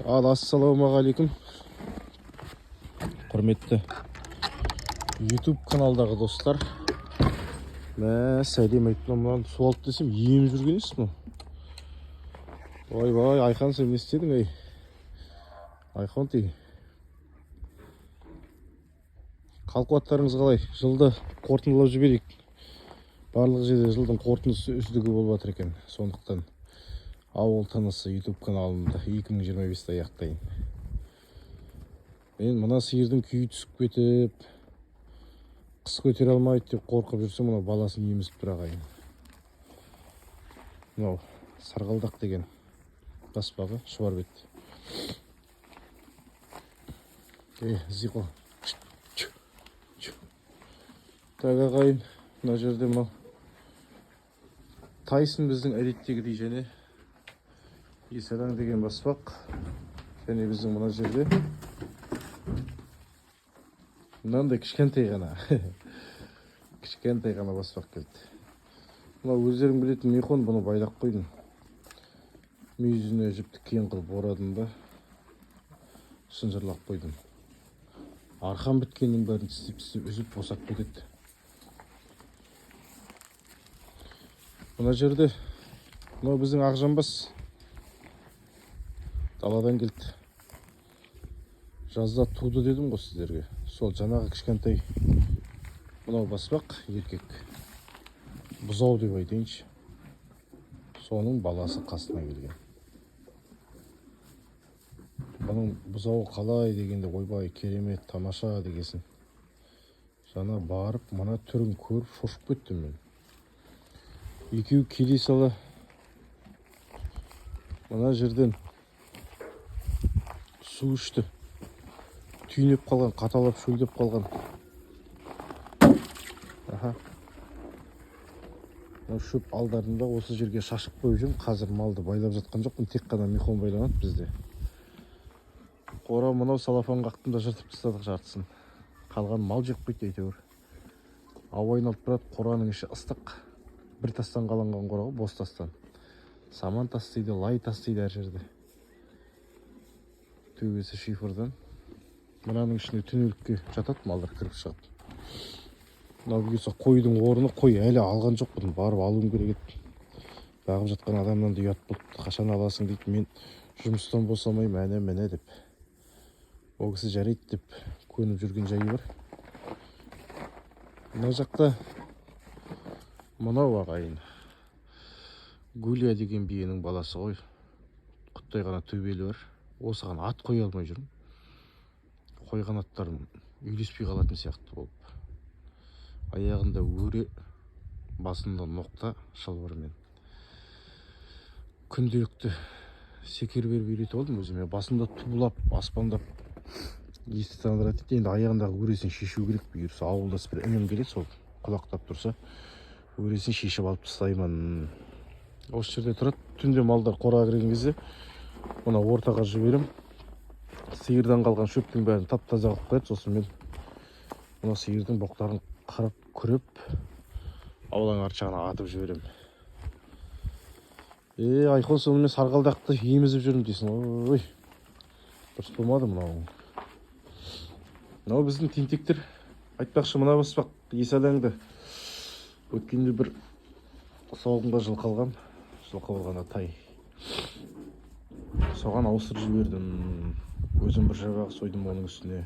Ассалаумағалейкум, құрметті YouTube каналдағы достар. Сәлем айттым, мынаны су алып десем, еміп жүрген есіз мұ? Ой, Айхан, сен не істедің, ей? Айхан тей. Қалқуаттарыңыз қалай? Жылды қорытындылап жіберейік. Барлық жерде жылдың қорытындысы үздігі болып жатыр екен. Сондықтан ауыл тынысы YouTube каналында 2025-те аяқтайын. Мен мына сиырдың күйі түсіп кетіп, қыс көтере алмайды деп қорқып жүрсем, мына баласын емізіп тұр ағайын. Мынау сарғалдақ деген баспағы шұбар бет. Зиқо. Так ағайын, мына жерде мынау Тайсын біздің әдеттегідей және Есадаң деген баспақ. Және біздің мына жерде мынандай кішкентай ғана баспақ келді. Мына өздерің білетін михон, бұны байлап қойдым. Мүйізіне жіпті кең қылып орадым да шынжырлап қойдым. Арқан біткеннің бәрін тістеп үзіп босап кетеді. Мына жерде мына біздің ақжамбас даладан келді. Жазда туды дедім ғой сіздерге. Сол жаңағы кішкентай мынау баспақ еркек. Бұзау деп айтайыншы. Соның баласы қасына келген. Бұның бұзауы қалай дегенде, ойбай керемет, тамаша дегесін. Жаңа барып, мына түрін көріп шошып кеттім мен. Екеу келе сала мына жерден су ішті. Түйінеп қалған, қаталап шөлдеп қалған. Шөп алдарында осы жерге шашып қойып жүрмін. Қазір малды байлап жатқан жоқпын, тек қана михон байланады бізде. Қора мынау салафан қақтым да жыртып тастадық жартысын. Қалған мал жеп қойды әйтеуір. Ауа айналып тұрады, қораның іші ыстық. Bir тастан қаланған қора ғой, бос тастан. Саман тастайды, лай тастайды әр жерде. Төбесі шифырдан. Мынаның ішіне түнелікке жатады, малдар кіріп шығады. Мынау бұйырса қойдың орны, қой әлі алған жоқ, бұны барып алуым керек еді. Бағып жатқан адамнан да ұят болды. Қашан аласың дейді, мен жұмыстан босамаймын, мәне деп. Ол кісі жарайды деп көніп жүрген жайы бар. Мына жақта мынау ағайын Гулия деген биенің баласы ғой. Құттай ғана төбелі бар. Осыған ат қоя алмай жүрмін. Қойған аттарым үйлеспей қалатын сияқты болып. Аяғында өре, басында ноқта шалбармен. Күнделікті секер беріп үйретіп алдым өзіме. Басында тулап, аспандап есті тандырады. Енді аяғындағы өресін шешу керек. Бұйырса ауылдас бір інім келеді, сол құлақтап тұрса, өресін шешіп алып тастаймын. Осы жерде тұрады. Түнде малдар қораға кірген кезде мына ортаға жіберем. Сиырдан қалған шөптің бәрін тап-таза қылып қояды. Сосын мен мына сиырдың боқтарын қарап күреп, аулаң арт жағына атып жіберем. Айхон, сонымен сарғалдақты емізіп жүрмін дейсің. Ой, дұрыс болмады мынау. Мынау біздің тентектер. Айтпақшы, мына баспақ Есаданды өткенде бір соғымға жылқы алған. Жылқы болғанда тай. Соған ауыстырып жібердім. Өзім бір жабағы сойдым оның үстіне.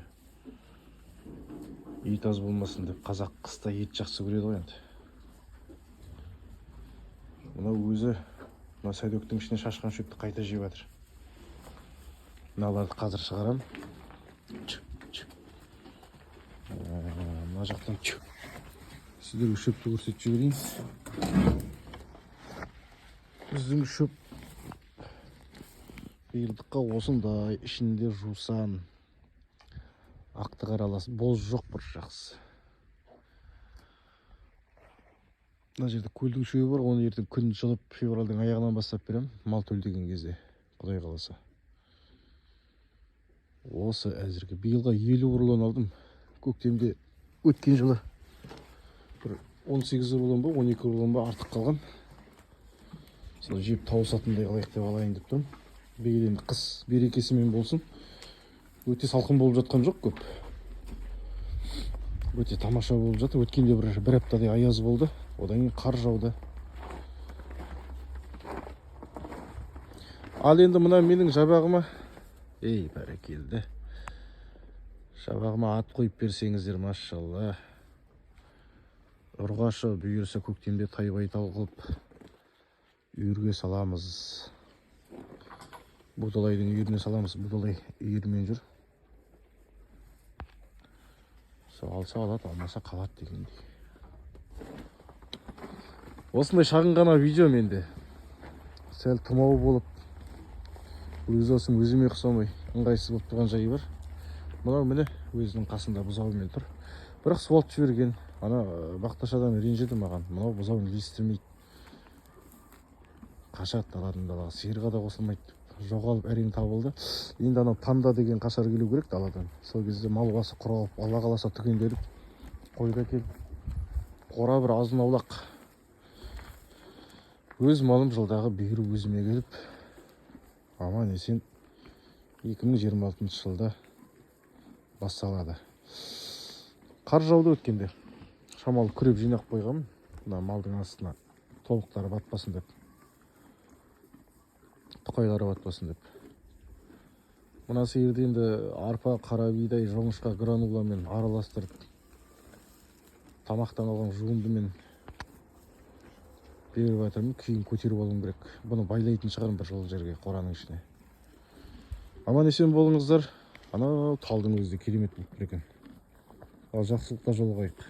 Ет аз болмасын деп, қазақ қыста ет жақсы көреді ғой енді. Мынау өзі мына сәдөктің ішіне шашқан шөпті қайта жеп жатыр. Мыналарды қазір шығарам. Мына жақтан сіздерге шөпті көрсетіп жіберейін. Біздің шөп биылдыққа осындай, ішінде жусан, ақты қараласы, боз жоқ, бір жақсы. Мына жерде көлдің шөбі бар, оны ертең күн жылып февралдың аяғынан бастап берем, мал төлдеген кезде, құдай қаласа. Осы әзірге биылға 50 ұрлан алдым. Көктемде өткен жылы бір 18 ұрлан ба, 12 ұрлан ба артық қалған. Сол жеп тауысатындай қылайық деп алайын деп тұрмын. бейден қыс берекесімен болсын. Өте салқын болып жатқан жоқ көп. Өте тамаша болып жатыр. Өткенде бір аптадай аяз болды. Одан кейін қар жауды. Ал енді мына менің жабағыма, бәрекелді. Жабағыма ат қойып берсеңіздер, машалла. Ұрғашы бұйырса көктемде тайбайтал қылып үйірге саламыз. Будалайдың үйіріне саламыз. Будалай үйірмен жүр. Алса алады, алмаса қалады дегендей. Осындай шағын ғана видео менде. Сәл тұмау болып, өз осым өзіме ұқсамай ыңғайсыз болып тұрған жайы бар. Мынау міне өзінің қасында бұзауымен тұр. Бірақ суалт жіберген. Ана бақташ адам ренжіді маған. Мынау бұзауын ілестірмейді. Қашады даладан далаға. Сиырға да қосылмайды. Жоғалып әрең табылды. Енді анау панда деген қашар келу керек даладан. Сол кезде мал басы құралып, алла қаласа түгенделіп, қойды әкеліп, қора бір азын аулақ. Өз малым жылдағы бүйірі өзіме келіп, аман есен 2026 жылда басталады. Қар жауды өткенде. Шамалы күреп жинақ қойғанмын. Мына малдың астына тобықтары батпасын деп. Тұқайлары батпасын деп. Мына сиырды енді арпа, қара бидай, жоңышқа грануламен араластырып, тамақтан алған жуындымен беріп жатырмын. Кейін көтеріп алуым керек. Бұны байлайтын шығармын бір жол жерге, қораның ішіне. Аман есен болыңыздар. Анау талдың өзі керемет болып тұр екен. Ал жақсылықта жолығайық.